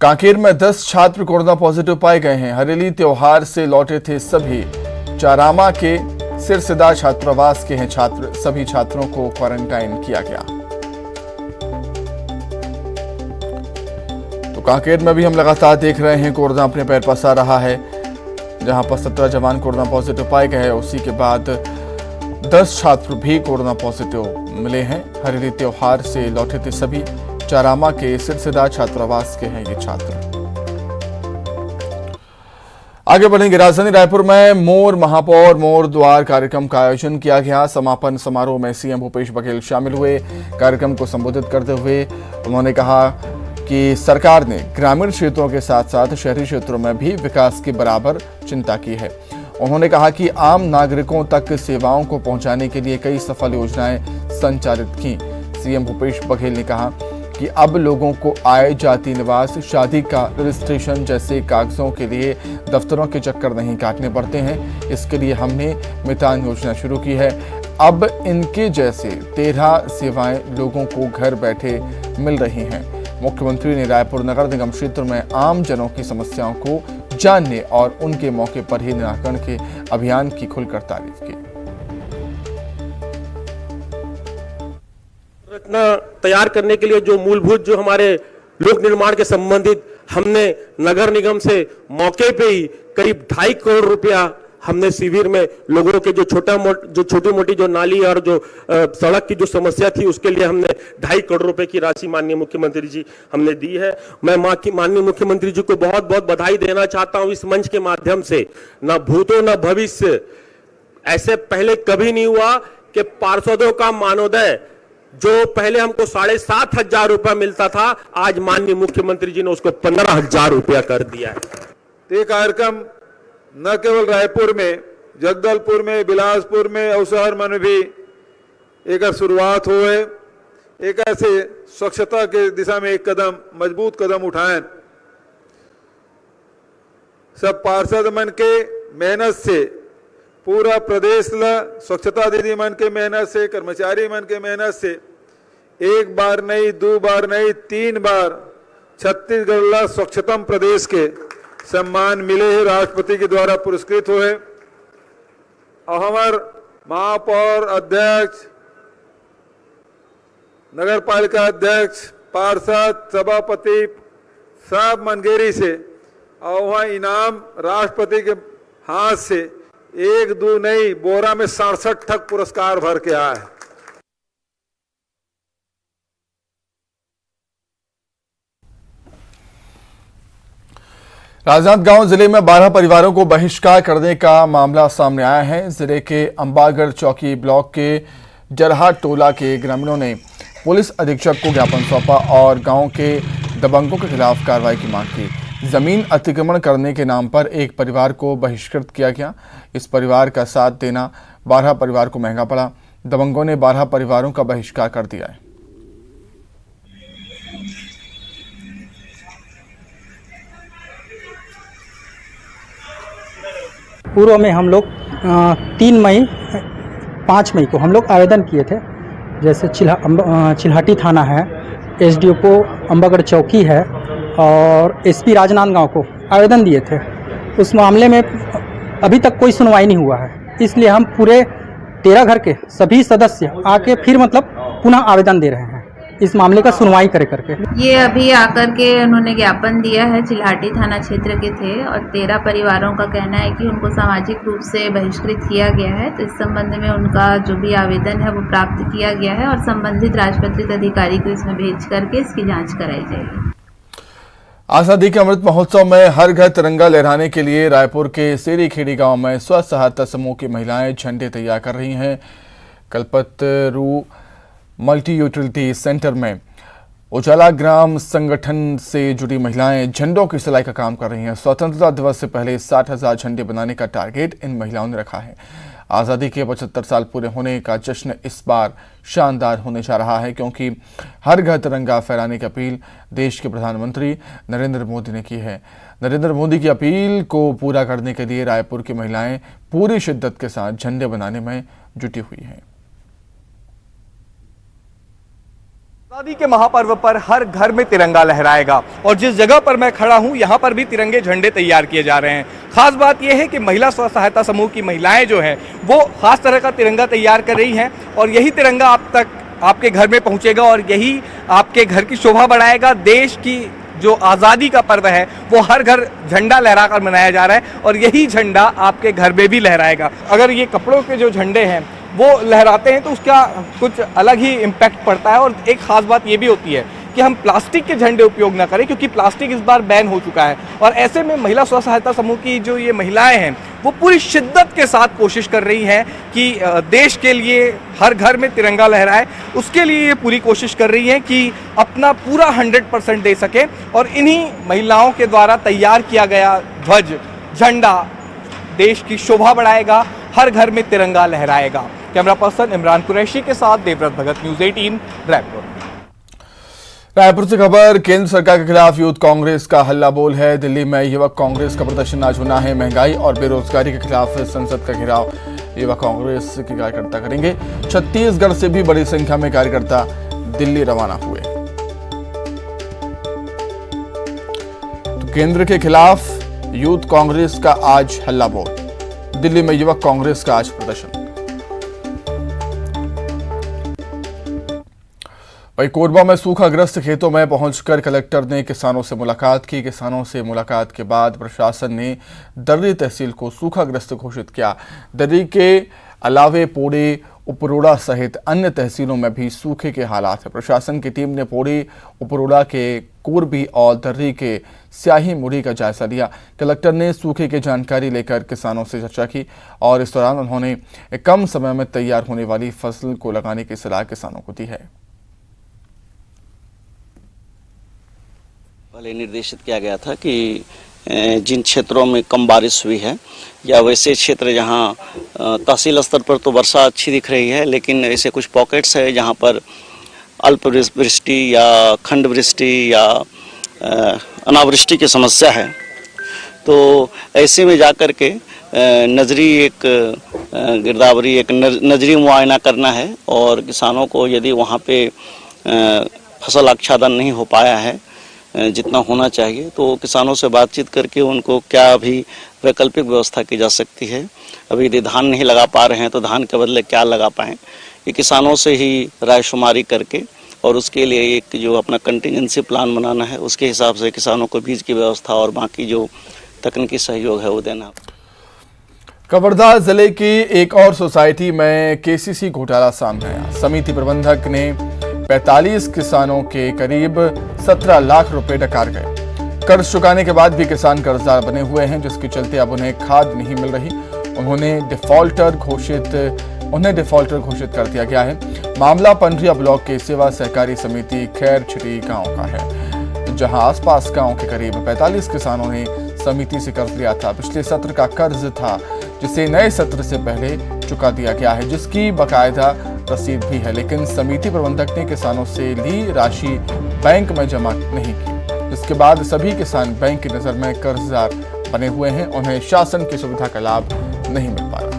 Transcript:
कांकेर में 10 छात्र corona positive पाए गए हैं। हरेली त्योहार से लौटे थे सभी। चारामा के सिरसिदा छात्रावास के हैं छात्र। सभी छात्रों को क्वारंटाइन किया गया। तो कांकेर में भी हम लगातार देख रहे हैं कोरोना अपने पैर पसार रहा है। जहां पर 17 जवान कोरोना पॉजिटिव पाए गए हैं, उसी के बाद 10 छात्र भी कोरोना पॉजिटिव मिले हैं। हरेली त्योहार से लौटे थे सभी। चारामा के सिरसिदा छात्रावास के हैं ये छात्र। आगे बढ़ेंगे। राजधानी रायपुर में मोर महापौर मोर द्वार कार्यक्रम का आयोजन किया गया। समापन समारोह में सीएम भूपेश बघेल शामिल हुए। कार्यक्रम को संबोधित करते हुए उन्होंने कहा कि सरकार ने ग्रामीण क्षेत्रों के साथ साथ शहरी क्षेत्रों में भी विकास की बराबर चिंता की है। उन्होंने कहा कि आम नागरिकों तक सेवाओं को पहुंचाने के लिए कई सफल योजनाएं संचालित की। सीएम भूपेश बघेल ने कहा कि अब लोगों को आय, जाति, निवास, शादी का रजिस्ट्रेशन जैसे कागजों के लिए दफ्तरों के चक्कर नहीं काटने पड़ते हैं। इसके लिए हमने मितान योजना शुरू की है। अब इनके जैसे 13 सेवाएं लोगों को घर बैठे मिल रही हैं। मुख्यमंत्री ने रायपुर नगर निगम क्षेत्र में आम जनों की समस्याओं को जानने और उनके मौके पर ही निराकरण के अभियान की खुलकर तारीफ की। रचना तैयार करने के लिए जो मूलभूत जो हमारे लोक निर्माण के संबंधित हमने नगर निगम से मौके पे ही करीब 2.5 करोड़ रुपया हमने शिविर में लोगों के जो छोटी मोटी जो नाली और जो सड़क की जो समस्या थी उसके लिए हमने 2.5 करोड़ रुपए की राशि माननीय मुख्यमंत्री जी हमने दी है। मैं माननीय मुख्यमंत्री जी को बहुत बहुत बधाई देना चाहता हूं इस मंच के माध्यम से। न भूतो न भविष्य, ऐसे पहले कभी नहीं हुआ कि पार्षदों का मानोदय जो पहले हमको 7,500 रुपया मिलता था, आज माननीय मुख्यमंत्री जी ने उसको 15,000 रुपया कर दिया है। ये कार्यक्रम न केवल रायपुर में, जगदलपुर में, बिलासपुर में और शहर में भी एक शुरुआत हुए। एक ऐसे स्वच्छता के दिशा में एक कदम, मजबूत कदम उठाएं। सब पार्षद मन के मेहनत से, पूरा प्रदेश स्वच्छता दीदी मन के मेहनत से, कर्मचारी मन के मेहनत से एक बार नहीं, 2 बार नहीं, 3 बार छत्तीसगढ़ स्वच्छतम प्रदेश के सम्मान मिले हैं, राष्ट्रपति के द्वारा पुरस्कृत हुए। और हमार महापौर अध्यक्ष, नगर पालिका अध्यक्ष, पार्षद, सभापति सब मनगेरी से और वहाँ इनाम राष्ट्रपति के हाथ से 1-2 नहीं, बोरा में 67 तक पुरस्कार भर के आया है। राजनांदगांव जिले में 12 परिवारों को बहिष्कार करने का मामला सामने आया है। जिले के अंबागढ़ चौकी ब्लॉक के जरहा टोला के ग्रामीणों ने पुलिस अधीक्षक को ज्ञापन सौंपा और गांव के दबंगों के खिलाफ कार्रवाई की मांग की। जमीन अतिक्रमण करने के नाम पर एक परिवार को बहिष्कृत किया गया। इस परिवार का साथ देना 12 परिवार को महंगा पड़ा। दबंगों ने 12 परिवारों का बहिष्कार कर दिया है। पूर्व में हम लोग 5 मई को हम लोग आवेदन किए थे। जैसे चिल्हाटी थाना है, एसडीओ को अंबागढ़ चौकी है और एसपी राजनांदगांव को आवेदन दिए थे। उस मामले में अभी तक कोई सुनवाई नहीं हुआ है। इसलिए हम पूरे 13 घर के सभी सदस्य आके फिर पुनः आवेदन दे रहे हैं इस मामले का सुनवाई करके। ये अभी आकर के उन्होंने ज्ञापन दिया है। चिल्हाटी थाना क्षेत्र के थे और 13 परिवारों का कहना है कि उनको सामाजिक रूप से बहिष्कृत किया गया है। तो इस संबंध में उनका जो भी आवेदन है वो प्राप्त किया गया है और संबंधित राजपत्रित अधिकारी को इसमें भेज करके इसकी जांच कराई जाएगी। आजादी के अमृत महोत्सव में हर घर तिरंगा लहराने के लिए रायपुर के सेरीखेड़ी गांव में स्व सहायता समूह की महिलाएं झंडे तैयार कर रही हैं। कल्पतरू मल्टी यूटिलिटी सेंटर में उजाला ग्राम संगठन से जुड़ी महिलाएं झंडों की सिलाई का काम कर रही हैं। स्वतंत्रता दिवस से पहले 60,000 झंडे बनाने का टारगेट इन महिलाओं ने रखा है। आज़ादी के 75 साल पूरे होने का जश्न इस बार शानदार होने जा रहा है, क्योंकि हर घर तिरंगा फहराने की अपील देश के प्रधानमंत्री नरेंद्र मोदी ने की है। नरेंद्र मोदी की अपील को पूरा करने के लिए रायपुर की महिलाएं पूरी शिद्दत के साथ झंडे बनाने में जुटी हुई हैं। आजादी के महापर्व पर हर घर में तिरंगा लहराएगा और जिस जगह पर मैं खड़ा हूं यहां पर भी तिरंगे झंडे तैयार किए जा रहे हैं। खास बात यह है कि महिला स्व सहायता समूह की महिलाएं जो हैं वो खास तरह का तिरंगा तैयार कर रही हैं और यही तिरंगा आप तक आपके घर में पहुंचेगा और यही आपके घर की शोभा बढ़ाएगा। देश की जो आज़ादी का पर्व है वो हर घर झंडा लहराकर मनाया जा रहा है और यही झंडा आपके घर में भी लहराएगा। अगर ये कपड़ों के जो झंडे हैं वो लहराते हैं तो उसका कुछ अलग ही इम्पैक्ट पड़ता है और एक ख़ास बात ये भी होती है कि हम प्लास्टिक के झंडे उपयोग ना करें क्योंकि प्लास्टिक इस बार बैन हो चुका है। और ऐसे में महिला स्व सहायता समूह की जो ये महिलाएं हैं वो पूरी शिद्दत के साथ कोशिश कर रही हैं कि देश के लिए हर घर में तिरंगा लहराए। उसके लिए ये पूरी कोशिश कर रही हैं कि अपना पूरा 100% दे सके और इन्हीं महिलाओं के द्वारा तैयार किया गया ध्वज झंडा देश की शोभा बढ़ाएगा, हर घर में तिरंगा लहराएगा। कैमरा पर्सन इमरान कुरैशी के साथ देवव्रत भगत, न्यूज़ 18 रायपुर। रायपुर से खबर, केंद्र सरकार के खिलाफ यूथ कांग्रेस का हल्ला बोल है। दिल्ली में युवक कांग्रेस का प्रदर्शन आज होना है। महंगाई और बेरोजगारी के खिलाफ संसद का घेराव युवक कांग्रेस के कार्यकर्ता करेंगे। छत्तीसगढ़ से भी बड़ी संख्या में कार्यकर्ता दिल्ली रवाना हुए। तो केंद्र के खिलाफ यूथ कांग्रेस का आज हल्ला बोल, दिल्ली में युवक कांग्रेस का आज प्रदर्शन। वहीं कोरबा में सूखाग्रस्त खेतों में पहुंचकर कलेक्टर ने किसानों से मुलाकात की। किसानों से मुलाकात के बाद प्रशासन ने दर्री तहसील को सूखाग्रस्त घोषित किया। दर्री के अलावे पोड़ी, उपरोड़ा सहित अन्य तहसीलों में भी सूखे के हालात है। प्रशासन की टीम ने पोड़ी, उपरोड़ा के कोरबी और दर्री के स्याही मुड़ी का जायजा लिया। कलेक्टर ने सूखे की जानकारी लेकर किसानों से चर्चा की और इस दौरान उन्होंने कम समय में तैयार होने वाली फसल को लगाने की सलाह किसानों को दी है। पहले निर्देशित किया गया था कि जिन क्षेत्रों में कम बारिश हुई है या वैसे क्षेत्र जहां तहसील स्तर पर तो वर्षा अच्छी दिख रही है लेकिन ऐसे कुछ पॉकेट्स है जहां पर अल्प वृष्टि या खंड वृष्टि या अनावृष्टि की समस्या है। तो ऐसे में जाकर के नजरी एक गिरदावरी एक नजरी मुआयना करना है और किसानों को यदि वहां पे फसल आच्छादन नहीं हो पाया है जितना होना चाहिए तो किसानों से बातचीत करके उनको क्या भी वैकल्पिक व्यवस्था की जा सकती है। अभी यदि धान नहीं लगा पा रहे हैं तो धान के बदले क्या लगा पाएँ, ये किसानों से ही रायशुमारी करके और उसके लिए एक जो अपना कंटिजेंसी प्लान बनाना है उसके हिसाब से किसानों को बीज की व्यवस्था और बाकी जो तकनीकी सहयोग है वो देना। कवर्धा जिले की एक और सोसाइटी में केसीसी घोटाला सामने आया। समिति प्रबंधक ने 45 किसानों के करीब 17 लाख रुपए डकार गए। कर्ज चुकाने के बाद भी किसान कर्जदार बने हुए हैं जिसके चलते अब उन्हें खाद नहीं मिल रही। उन्हें डिफॉल्टर घोषित कर दिया गया है। मामला पंडरिया ब्लॉक के सेवा सहकारी समिति खैरछिटी गांव का है जहां आसपास गांव के करीब 45 किसानों ने समिति से कर्ज लिया था। पिछले सत्र का कर्ज था जिसे नए सत्र से पहले चुका दिया गया है जिसकी बाकायदा रसीद भी है, लेकिन समिति प्रबंधक ने किसानों से ली राशि बैंक में जमा नहीं की, जिसके बाद सभी किसान बैंक की नजर में कर्जदार बने हुए हैं। उन्हें शासन की सुविधा का लाभ नहीं मिल पा रहा।